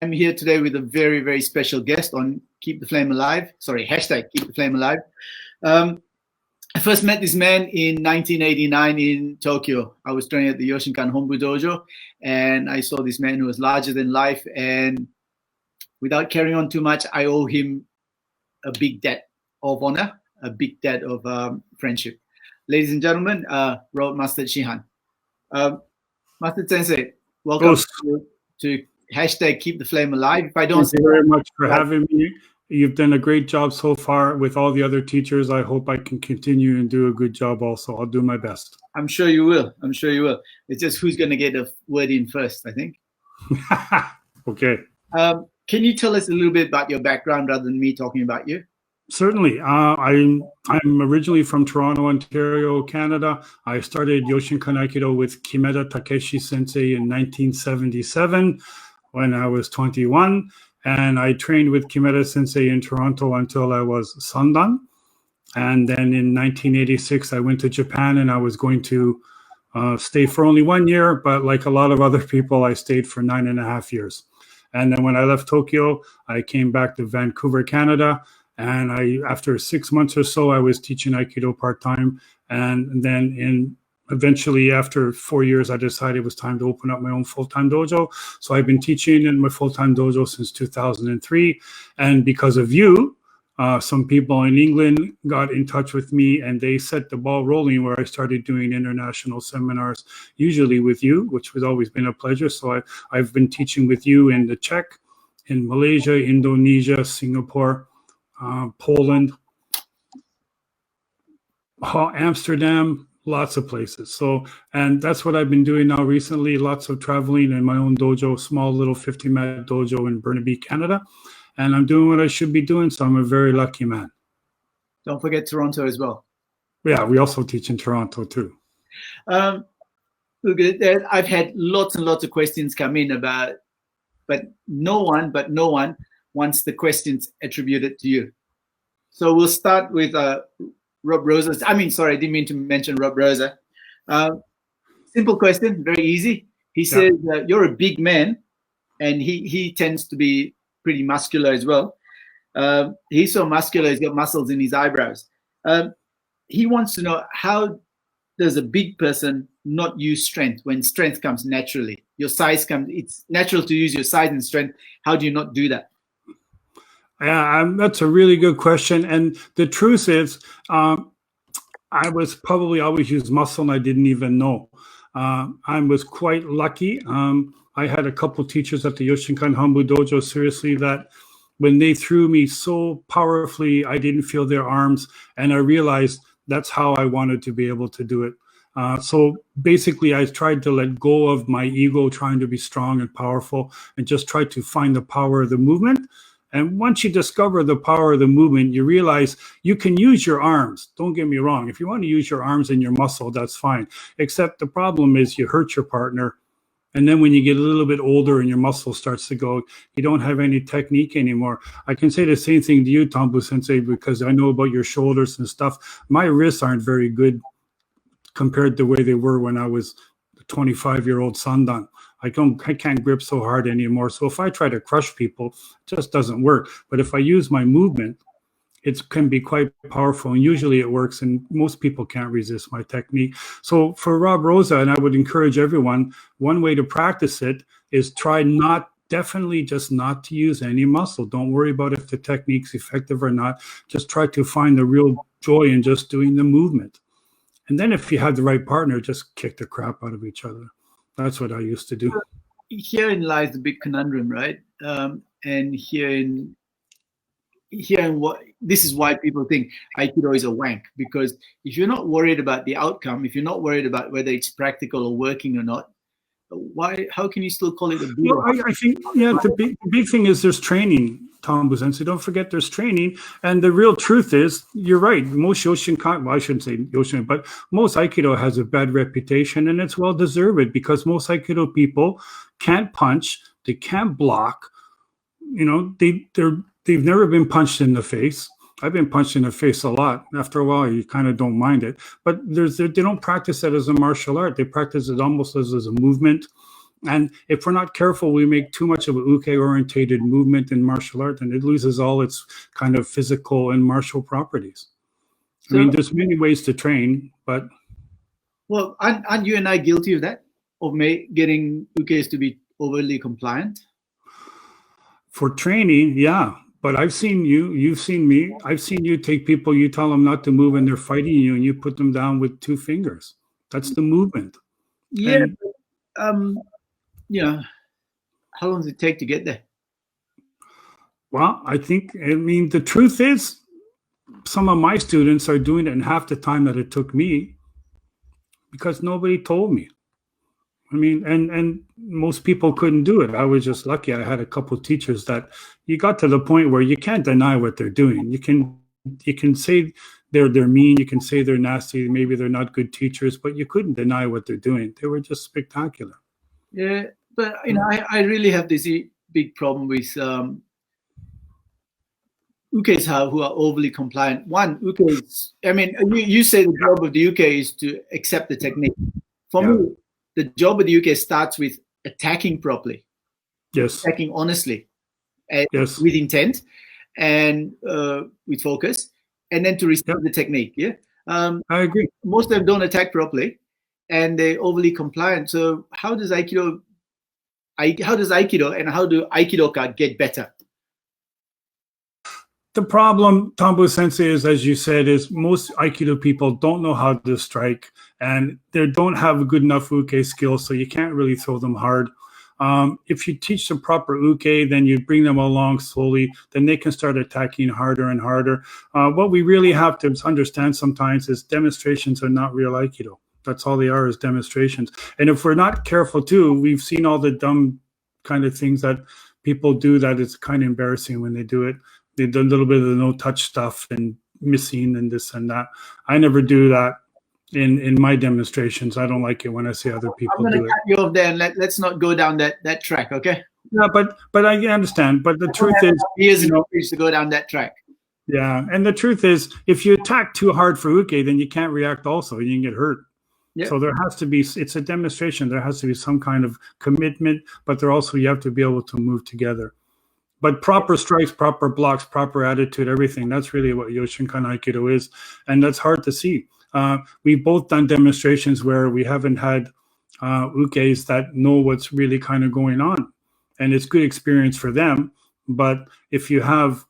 I'm here today with a very, very special guest on Keep the Flame Alive. Sorry, hashtag Keep the Flame Alive. I first met this man in 1989 in Tokyo. I was training at the Yoshinkan Hombu Dojo, and I saw this man who was larger than life. And without carrying on too much, I owe him a big debt of honor, a big debt of friendship. Ladies and gentlemen, Road Master Shihan. Master Sensei, welcome to hashtag Keep the Flame Alive. If I don't Thank you very much for having me. You've done a great job so far with all the other teachers. I hope I can continue and do a good job also. I'll do my best. I'm sure you will. I'm sure you will. It's just who's going to get a word in first, I think. Okay. Can you tell us a little bit about your background rather than me talking about you? Certainly. I'm originally from Toronto, Ontario, Canada. I started Yoshinkan Aikido with Kimeda Takeshi Sensei in 1977 when I was 21. And I trained with Kimeda Sensei in Toronto until I was Sandan. And then in 1986, I went to Japan, and I was going to stay for only 1 year. But like a lot of other people, I stayed for 9.5 years. And then when I left Tokyo, I came back to Vancouver, Canada. And after 6 months or so, I was teaching Aikido part-time. And then eventually, after 4 years, I decided it was time to open up my own full-time dojo. So I've been teaching in my full-time dojo since 2003. And because of you, some people in England got in touch with me, and they set the ball rolling where I started doing international seminars, usually with you, which has always been a pleasure. So I've been teaching with you in the Czech, in Malaysia, Indonesia, Singapore, Poland, Amsterdam, lots of places. So, and that's what I've been doing now recently, lots of traveling in my own dojo, small little 50-mat dojo in Burnaby, Canada. And I'm doing what I should be doing, so I'm a very lucky man. Don't forget Toronto as well. Yeah, we also teach in Toronto too. Look, I've had lots and lots of questions come in about, but no one wants the questions attributed to you. So we'll start with Rob Rosa. I didn't mean to mention Rob Rosa. Simple question, very easy. He says you're a big man, and he tends to be pretty muscular as well. He's so muscular, he's got muscles in his eyebrows. He wants to know, how does a big person not use strength when strength comes naturally? Your size comes, it's natural to use your size and strength. How do you not do that? Yeah, that's a really good question. And the truth is, I was probably always used muscle, and I didn't even know. I was quite lucky. I had a couple teachers at the Yoshinkan Hombu Dojo, seriously, that when they threw me so powerfully, I didn't feel their arms. And I realized that's how I wanted to be able to do it. So basically, I tried to let go of my ego, trying to be strong and powerful, and just try to find the power of the movement. And once you discover the power of the movement, you realize you can use your arms. Don't get me wrong. If you want to use your arms and your muscle, that's fine. Except the problem is you hurt your partner. And then when you get a little bit older and your muscle starts to go, you don't have any technique anymore. I can say the same thing to you, Thambu Sensei, because I know about your shoulders and stuff. My wrists aren't very good compared to the way they were when I was a 25-year-old Sandan. I can't grip so hard anymore. So if I try to crush people, it just doesn't work. But if I use my movement, it can be quite powerful, and usually it works, and most people can't resist my technique. So for Rob Rosa, and I would encourage everyone, one way to practice it is definitely just not to use any muscle. Don't worry about if the technique's effective or not. Just try to find the real joy in just doing the movement. And then if you have the right partner, just kick the crap out of each other. That's what I used to do. Herein lies the big conundrum, right? And herein what this is why people think Aikido is a wank, because if you're not worried about the outcome, if you're not worried about whether it's practical or working or not, how can you still call it a big? Well, I think, the big thing is there's training, Thambu Sensei. Don't forget there's training. And the real truth is, you're right, most Yoshinkan, well, I shouldn't say Yoshin, but most Aikido has a bad reputation, and it's well deserved, because most Aikido people can't punch, they can't block, they've never been punched in the face. I've been punched in the face a lot. After a while, you kind of don't mind it. But they don't practice it as a martial art. They practice it almost as a movement. And if we're not careful, we make too much of a uke-orientated movement in martial art, and it loses all its kind of physical and martial properties. So, I mean, there's many ways to train, but... Well, aren't you and I guilty of that? Of getting ukes to be overly compliant? For training, yeah. But I've seen you, you've seen me, I've seen you take people, you tell them not to move and they're fighting you, and you put them down with 2 fingers. That's the movement. Yeah. And, how long does it take to get there? Well, I mean, the truth is, some of my students are doing it in half the time that it took me because nobody told me. I mean, and most people couldn't do it. I was just lucky. I had a couple of teachers that you got to the point where you can't deny what they're doing. You can say they're mean. You can say they're nasty. Maybe they're not good teachers, but you couldn't deny what they're doing. They were just spectacular. Yeah, but I really have this big problem with ukes who are overly compliant. One, ukes. I mean, you say the job of the uke is to accept the technique. For me, the job of the uke starts with attacking properly. Yes. Attacking honestly. Yes. With intent and with focus, and then to receive the technique. Yeah. I agree. Most of them don't attack properly, and they're overly compliant. So how does Aikido and how do Aikidoka get better? The problem, Thambu Sensei, is, as you said, is most Aikido people don't know how to strike, and they don't have a good enough uke skills, so you can't really throw them hard. If you teach them proper uke, then you bring them along slowly, then they can start attacking harder and harder. What we really have to understand sometimes is demonstrations are not real Aikido. That's all they are, is demonstrations. And if we're not careful too, we've seen all the dumb kind of things that people do that it's kind of embarrassing when they do it. They do a little bit of the no-touch stuff and missing and this and that. I never do that in my demonstrations. I don't like it when I see other people do it. I'm going to cut you off there and let's not go down that track, okay? Yeah, but I understand. But the truth is, years to go down that track. Yeah, and the truth is, if you attack too hard for uke, then you can't react also. You can get hurt. Yeah. So there has to be, it's a demonstration. There has to be some kind of commitment, but there also, you have to be able to move together. But proper strikes, proper blocks, proper attitude, everything, that's really what Yoshinkan Aikido is. And that's hard to see. We've both done demonstrations where we haven't had ukes that know what's really kind of going on. And it's good experience for them. But if you have,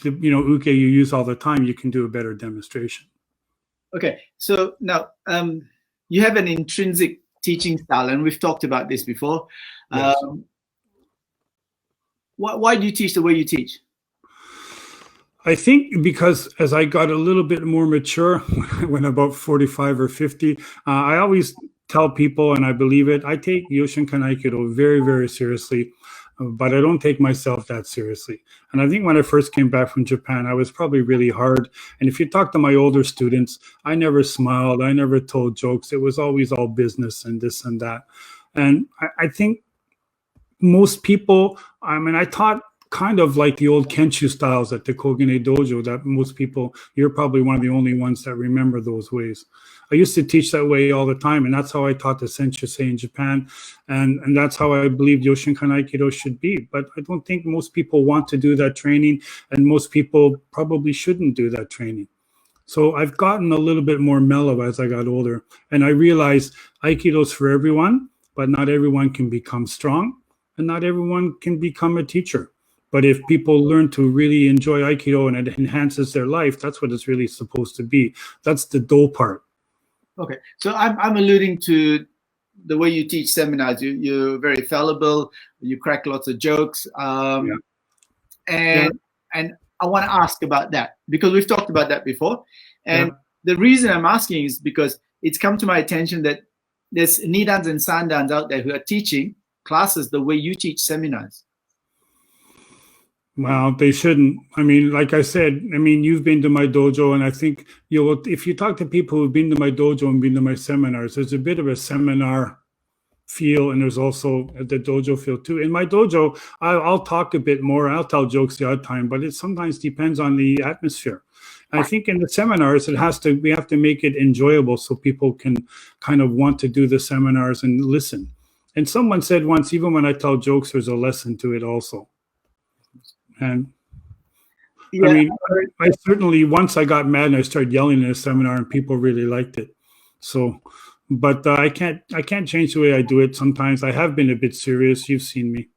uke you use all the time, you can do a better demonstration. Okay, so now you have an intrinsic teaching style, and we've talked about this before. Yes. Why do you teach the way you teach? I think because as I got a little bit more mature, when about 45 or 50, I always tell people, and I believe it, I take Yoshinkan Aikido very, very seriously, but I don't take myself that seriously. And I think when I first came back from Japan, I was probably really hard. And if you talk to my older students, I never smiled, I never told jokes. It was always all business and this and that. And I think most people, I mean, I taught kind of like the old Kenshu styles at the Kogane Dojo that most people, you're probably one of the only ones that remember those ways. I used to teach that way all the time, and that's how I taught the Sensei in Japan, and that's how I believe Yoshinkan Aikido should be. But I don't think most people want to do that training, and most people probably shouldn't do that training. So I've gotten a little bit more mellow as I got older, and I realized Aikido's for everyone, but not everyone can become strong, and not everyone can become a teacher. But if people learn to really enjoy Aikido and it enhances their life, that's what it's really supposed to be. That's the do part. Okay, so I'm alluding to the way you teach seminars. You're very fallible. You crack lots of jokes, and I want to ask about that because we've talked about that before. And the reason I'm asking is because it's come to my attention that there's Nidans and Sandans out there who are teaching classes the way you teach seminars. Well, they shouldn't. I mean, like I said, I mean, you've been to my dojo, and I think if you talk to people who've been to my dojo and been to my seminars, there's a bit of a seminar feel, and there's also the dojo feel too. In my dojo, I'll talk a bit more. I'll tell jokes the odd time, but it sometimes depends on the atmosphere. I think in the seminars, we have to make it enjoyable so people can kind of want to do the seminars and listen. And someone said once, even when I tell jokes, there's a lesson to it also. And Yeah, I mean, I certainly, once I got mad and I started yelling in a seminar and people really liked it. So, but I can't change the way I do it. Sometimes I have been a bit serious. You've seen me.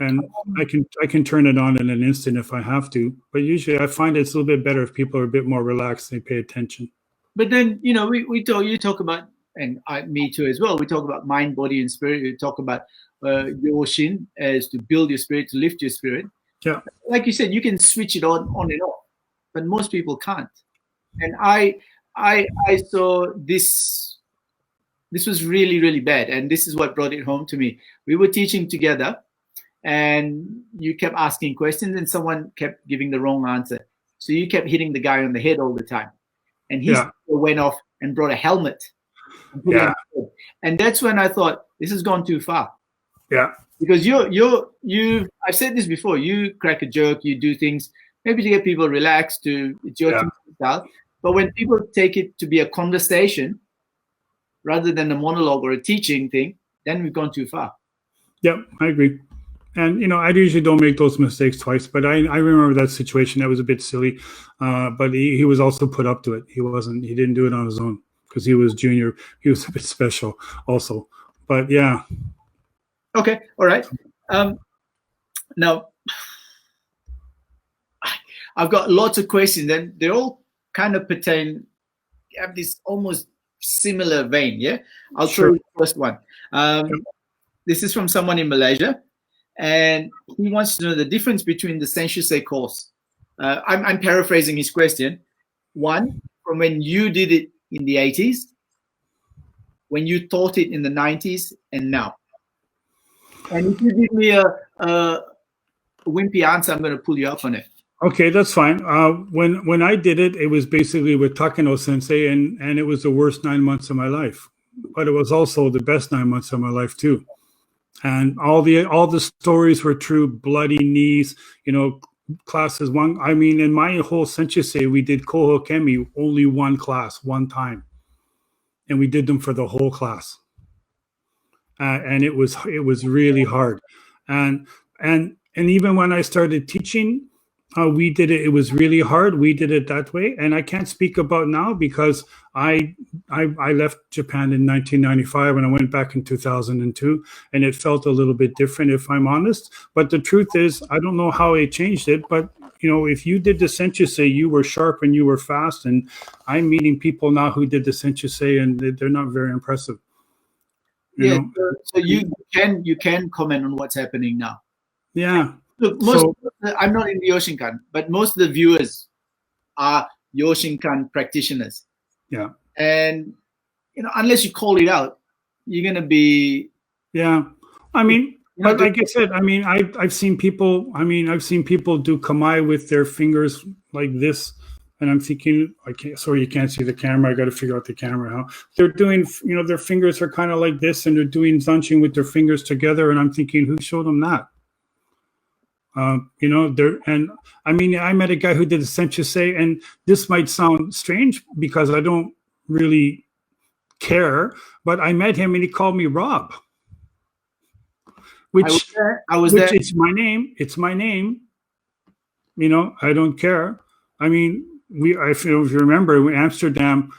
And I can turn it on in an instant if I have to. But usually I find it's a little bit better if people are a bit more relaxed, they pay attention. But then, you talk about, and me too as well, we talk about mind, body, and spirit. We talk about Yoshin as to build your spirit, to lift your spirit. Yeah. Like you said, you can switch it on and off, but most people can't. And I saw this was really, really bad. And this is what brought it home to me. We were teaching together and you kept asking questions and someone kept giving the wrong answer. So you kept hitting the guy on the head all the time. And he went off and brought a helmet. And that's when I thought, this has gone too far. Yeah. Because I've said this before, you crack a joke, you do things maybe to get people relaxed, it's your style. But when people take it to be a conversation rather than a monologue or a teaching thing, then we've gone too far. Yeah, I agree. And, I usually don't make those mistakes twice, but I remember that situation. That was a bit silly. But he was also put up to it. He didn't do it on his own because he was junior. He was a bit special also. But yeah. Okay. All right. Now, I've got lots of questions and they're all kind of have this almost similar vein. Yeah. I'll throw the first one. This is from someone in Malaysia. And he wants to know the difference between the Sensei course. I'm paraphrasing his question. One, from when you did it in the 80s, when you taught it in the 90s, and now. And if you give me a wimpy answer, I'm going to pull you up on it. Okay, that's fine. When I did it, it was basically with Takano Sensei, and it was the worst 9 months of my life. But it was also the best 9 months of my life too. And all the stories were true. Bloody knees, classes one. I mean, in my whole Sensei, we did Koho Kemi only one class, one time, and we did them for the whole class. And it was really hard. And even when I started teaching, we did it. It was really hard. We did it that way, and I can't speak about now because I left Japan in 1995 and I went back in 2002, and it felt a little bit different, if I'm honest. But the truth is, I don't know how they changed it. But if you did the Sensei, you were sharp and you were fast. And I'm meeting people now who did the Sensei, and they're not very impressive. So you can comment on what's happening now. Yeah. Look, I'm not in the Yoshinkan, but most of the viewers are Yoshinkan practitioners. Yeah. And, unless you call it out, you're going to be... Yeah. I mean, but like I said, I mean, I've seen people do kamai with their fingers like this. And I'm thinking, sorry, you can't see the camera. I got to figure out the camera. How they're doing, their fingers are kind of like this, and they're doing zanshin with their fingers together. And I'm thinking, who showed them that? And I mean, I met a guy who did a Sensei, and this might sound strange because I don't really care, but I met him and he called me Rob, which it's my name. It's my name. I don't care. I mean, if you remember, in Amsterdam,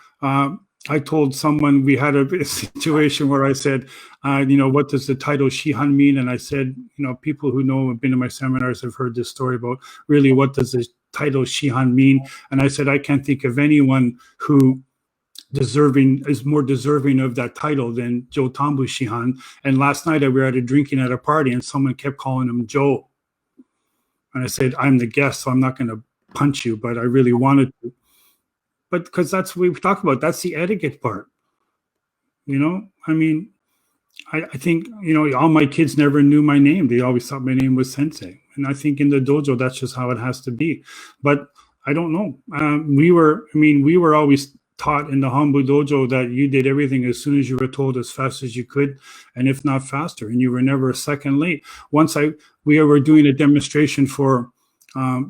I told someone we had a situation where I said, what does the title Shihan mean? And I said, people who know have been to my seminars have heard this story about really what does the title Shihan mean? And I said, I can't think of anyone who is more deserving of that title than Joe Thambu Shihan. And last night we were at a drinking at a party and someone kept calling him Joe. And I said, I'm the guest, so I'm not going to punch you, but I really wanted to. But because that's what we talk about. That's the etiquette part. I mean, I think, all my kids never knew my name. They always thought my name was Sensei. And I think in the dojo, that's just how it has to be. But I don't know. We were always taught in the Hambu dojo that you did everything as soon as you were told, as fast as you could, and if not faster. And you were never a second late. Once we were doing a demonstration for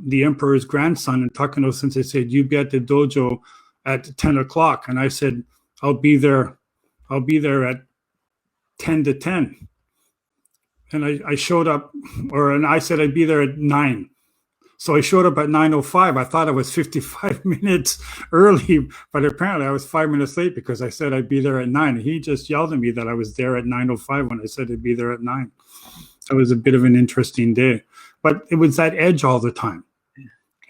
the emperor's grandson, and Takano Sensei said, you be at the dojo at 10 o'clock. And I said, I'll be there at 10 to 10. And I showed up, and I said I'd be there at 9. So I showed up at 9:05. I thought I was 55 minutes early, but apparently I was 5 minutes late because I said I'd be there at 9. And he just yelled at me that I was there at 9:05 when I said I'd be there at 9. It was a bit of an interesting day, but it was that edge all the time.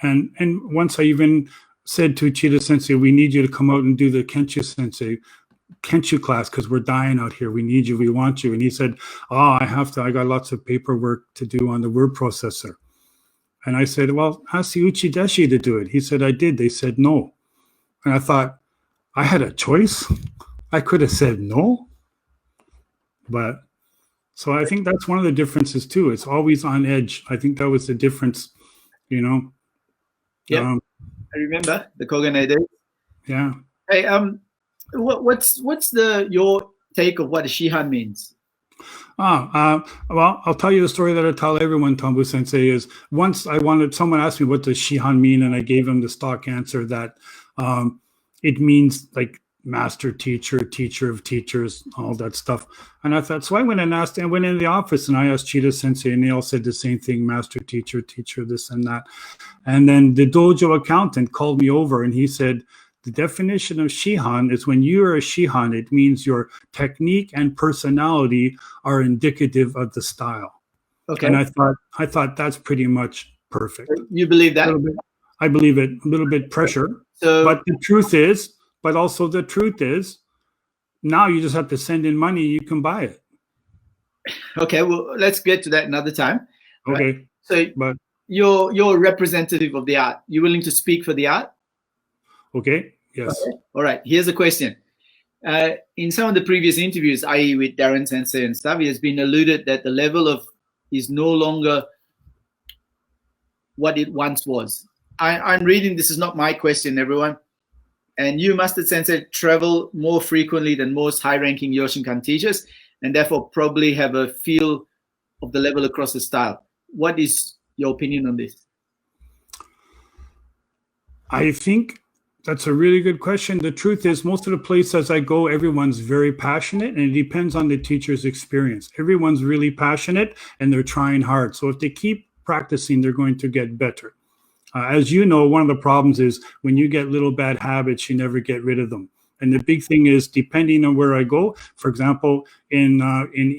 And once I even said to Uchida Sensei, we need you to come out and do the Kenshu class because we're dying out here. We need you. We want you. And he said, I have to. I got lots of paperwork to do on the word processor. And I said, well, ask the Uchideshi to do it. He said, I did. They said no. And I thought, I had a choice. I could have said no. But so I think that's one of the differences too. It's always on edge. I think that was the difference, Yeah. I remember the Kogane days. Yeah. Hey, what's your take of what a Shihan means? Well, I'll tell you the story that I tell everyone, Thambu Sensei, is once someone asked me what does Shihan mean, and I gave him the stock answer that it means like master teacher, teacher of teachers, all that stuff. And I thought, so I went in the office and I asked Uchida Sensei, and they all said the same thing, master teacher, teacher, this and that. And then the dojo accountant called me over and he said, the definition of Shihan is when you are a Shihan, it means your technique and personality are indicative of the style. Okay. And I thought that's pretty much perfect. You believe that? I believe it. A little bit pressure. But the truth is, now you just have to send in money, you can buy it. Okay, well, let's get to that another time. Okay. Right? So you're a representative of the art. You're willing to speak for the art? Okay. Yes. Okay. All right. Here's a question. In some of the previous interviews, i.e. with Darren Sensei and stuff, it has been alluded that the level is no longer what it once was. I'm reading, this is not my question, everyone. And you, Mustard Sensei, travel more frequently than most high-ranking Yoshinkan teachers, and therefore probably have a feel of the level across the style. What is your opinion on this? I think that's a really good question. The truth is, most of the places I go, everyone's very passionate, and it depends on the teacher's experience. Everyone's really passionate, and they're trying hard. So if they keep practicing, they're going to get better. As you know, one of the problems is when you get little bad habits, you never get rid of them. And the big thing is, depending on where I go, for example, in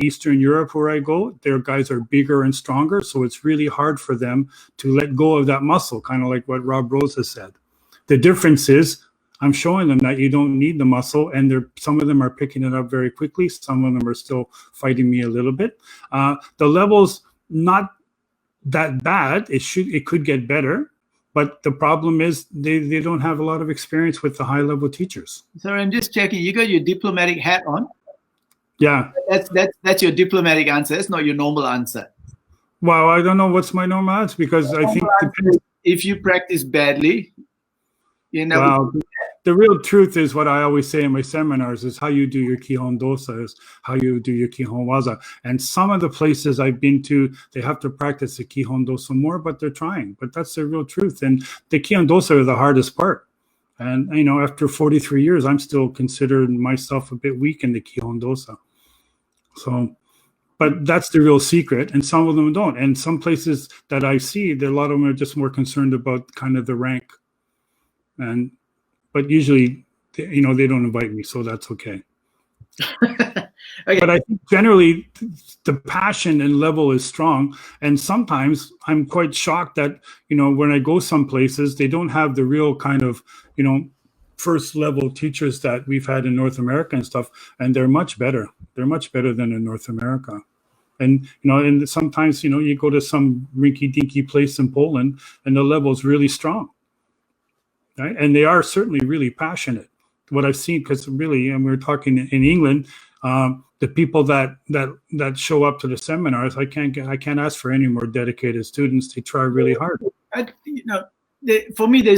Eastern Europe where I go, their guys are bigger and stronger. So it's really hard for them to let go of that muscle, kind of like what Rob Rosa said. The difference is I'm showing them that you don't need the muscle, and some of them are picking it up very quickly. Some of them are still fighting me a little bit. The level's not that bad. It could get better. But the problem is they don't have a lot of experience with the high-level teachers. So I'm just checking. You got your diplomatic hat on. Yeah. That's your diplomatic answer. That's not your normal answer. Well, I don't know what's my Nomadz, because I think if you practice badly, you know. Well, the real truth is what I always say in my seminars is how you do your Kihon Dosa is how you do your Kihon Waza. And some of the places I've been to, they have to practice the Kihon Dosa more, but they're trying. But that's the real truth. And the Kihon Dosa are the hardest part. And, you know, after 43 years, I'm still considering myself a bit weak in the Kihon Dosa. So, but that's the real secret. And some of them don't. And some places that I see, a lot of them are just more concerned about kind of the rank. But usually, you know, they don't invite me, so that's okay. Okay. But I think generally the passion and level is strong. And sometimes I'm quite shocked that, you know, when I go some places, they don't have the real kind of, you know, first level teachers that we've had in North America and stuff. And they're much better. They're much better than in North America. And, you know, and sometimes, you know, you go to some rinky dinky place in Poland and the level is really strong. Right? And they are certainly really passionate. What I've seen, because really, and we were talking in England, the people that show up to the seminars, I can't ask for any more dedicated students. They try really hard. You know, for me,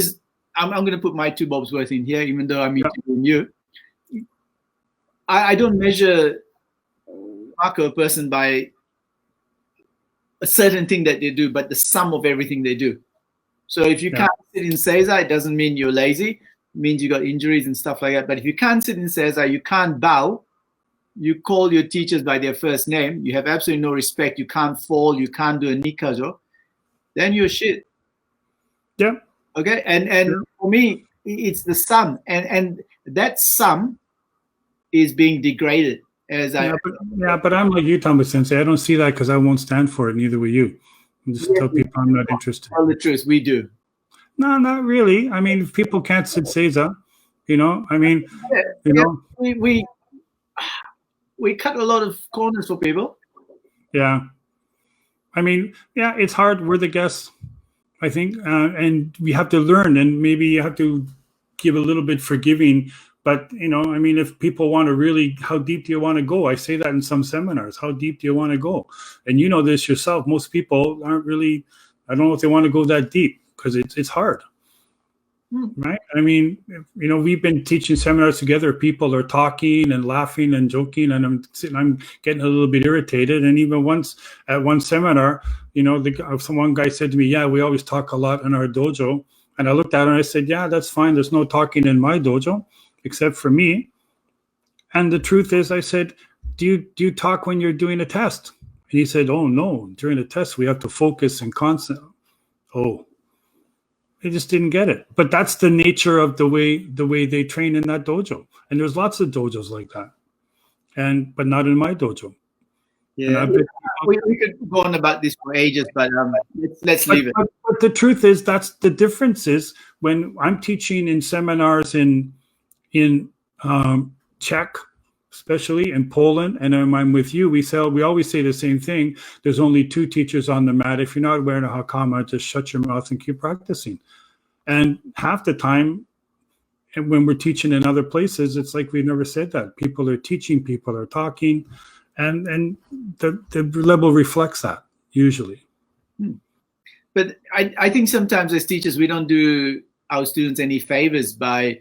I'm going to put my 2 bobs worth in here, even though I'm interviewing you. I don't measure a person by a certain thing that they do, but the sum of everything they do. So if you can't sit in Seiza, it doesn't mean you're lazy. It means you got injuries and stuff like that. But if you can't sit in Seiza, you can't bow, you call your teachers by their first name, you have absolutely no respect, you can't fall, you can't do a nikazo, then you're shit. Yeah. Okay. And for me, it's the sum, and that sum is being degraded. But I'm like you, Thambu Sensei. I don't see that because I won't stand for it. Neither will you. I just tell people I'm not interested. Tell the truth, we do. No, not really. I mean, if people can't sit seiza, I mean, we cut a lot of corners for people. Yeah. I mean, yeah, it's hard. We're the guests, I think, and we have to learn, and maybe you have to give a little bit forgiving. But, I mean, if people want to really, how deep do you want to go? I say that in some seminars. How deep do you want to go? And you know this yourself. Most people aren't really, I don't know if they want to go that deep because it's hard. Right? I mean, we've been teaching seminars together. People are talking and laughing and joking, and I'm getting a little bit irritated. And even once at one seminar, one guy said to me, "Yeah, we always talk a lot in our dojo." And I looked at him and I said, "Yeah, that's fine. There's no talking in my dojo, except for me." And the truth is, I said, "Do you talk when you're doing a test?" And he said, "Oh no, during a test we have to focus and concentrate." Oh. They just didn't get it. But that's the nature of the way they train in that dojo. And there's lots of dojos like that. But not in my dojo. Yeah. We could go on about this for ages, but let's leave it. But the truth is, that's the difference is when I'm teaching in seminars in Czech, especially in Poland, and I'm with you, we always say the same thing. There's only 2 teachers on the mat. If you're not wearing a hakama, just shut your mouth and keep practicing. And half the time, when we're teaching in other places, it's like we've never said that. People are teaching, people are talking, and the level reflects that, usually. But I think sometimes as teachers, we don't do our students any favors by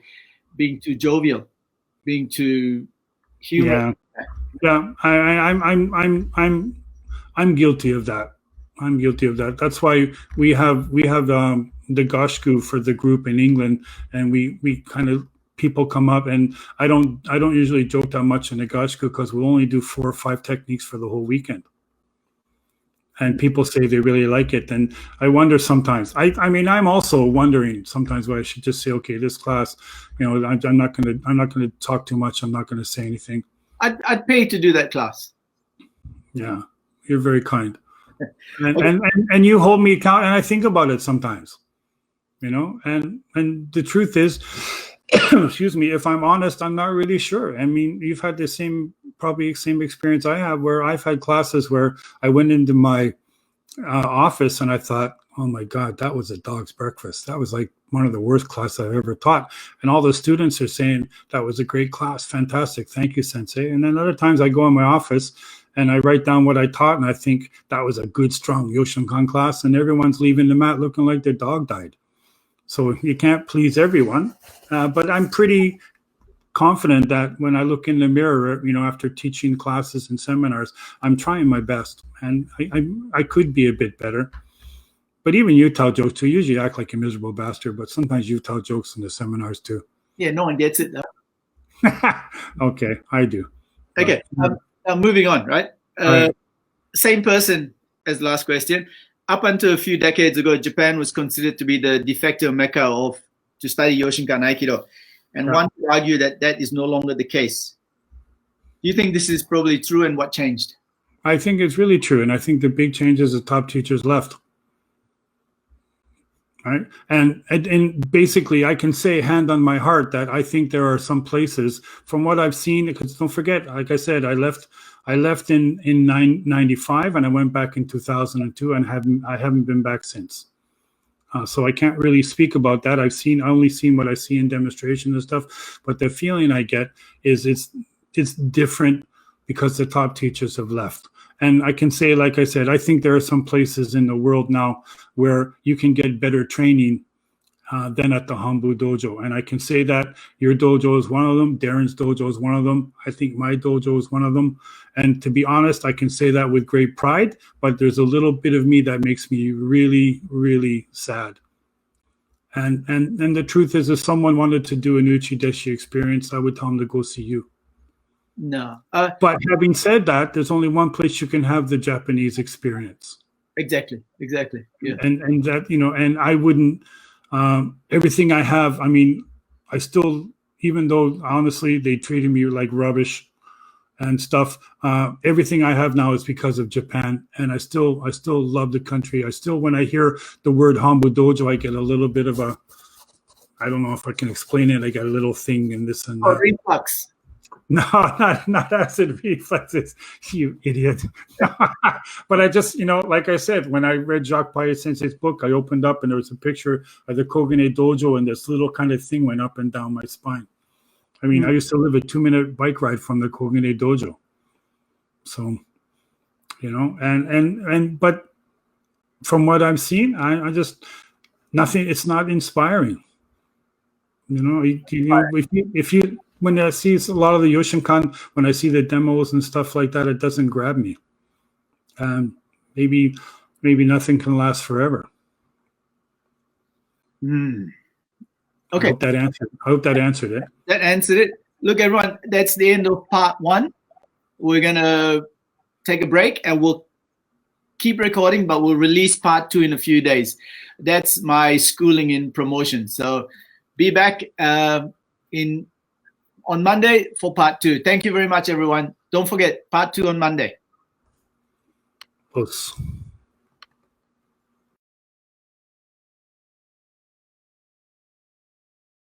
being too jovial, being too humorous. Yeah. I'm guilty of that. That's why we have the Goshku for the group in England, and we kind of, people come up, and I don't usually joke that much in the Goshku because we'll only do 4 or 5 techniques for the whole weekend. And people say they really like it, and I wonder sometimes. I mean, I'm also wondering sometimes why I should just say, okay, this class, I'm not gonna talk too much. I'm not gonna say anything. I'd pay to do that class. Yeah, you're very kind, and you hold me account, and I think about it sometimes, And the truth is, excuse me, if I'm honest, I'm not really sure. I mean, you've had the probably same experience I have, where I've had classes where I went into my office and I thought, oh my God, that was a dog's breakfast. That was like one of the worst classes I've ever taught. And all the students are saying, that was a great class. Fantastic. Thank you, Sensei. And then other times I go in my office and I write down what I taught, and I think that was a good, strong Yoshinkan class. And everyone's leaving the mat looking like their dog died. So you can't please everyone. But I'm pretty confident that when I look in the mirror, after teaching classes and seminars, I'm trying my best. And I could be a bit better. But even you tell jokes too. You usually act like a miserable bastard, but sometimes you tell jokes in the seminars too. Yeah, no one gets it though. Okay, I do. Okay, moving on, right? Right. Same person as last question. Up until a few decades ago, Japan was considered to be the defective mecca to study Yoshinkan Aikido. And one could argue that is no longer the case. Do you think this is probably true, and what changed? I think it's really true. And I think the big change is the top teachers left. Right. And basically, I can say hand on my heart that I think there are some places from what I've seen, because don't forget, like I said, I left in 95 and I went back in 2002 and I haven't been back since. So I can't really speak about that. I only seen what I see in demonstration and stuff, but the feeling I get is it's different because the top teachers have left. And I can say, like I said, I think there are some places in the world now where you can get better training than at the Thambu dojo. And I can say that your dojo is one of them. Darren's dojo is one of them. I think my dojo is one of them. And to be honest, I can say that with great pride, but there's a little bit of me that makes me really, really sad. And the truth is, if someone wanted to do an Uchi Deshi experience, I would tell them to go see you. No. But having said that, there's only one place you can have the Japanese experience. Exactly. Yeah. And that, and I wouldn't, everything I have, I mean, I still, even though honestly they treated me like rubbish and stuff, everything I have now is because of Japan. And I still love the country. I still, when I hear the word Thambu dojo, I get a little bit of I don't know if I can explain it. I got a little thing and this and that. Reflux. No, not acid reflexes, you idiot. But I just, like I said, when I read Jacques Paya Sensei's book, I opened up and there was a picture of the Kogane Dojo and this little kind of thing went up and down my spine. I mean, I used to live a 2-minute bike ride from the Kogane Dojo. So, but from what I've seen, I just, nothing, it's not inspiring. If you when I see a lot of the Yoshinkan, when I see the demos and stuff like that, it doesn't grab me. Maybe nothing can last forever. Okay. I hope that answered it. That answered it. Look, everyone, that's the end of part 1. We're gonna take a break and we'll keep recording, but we'll release part 2 in a few days. That's my schooling in promotion. So be back on Monday for part 2. Thank you very much, everyone. Don't forget, part 2 on Monday. Close.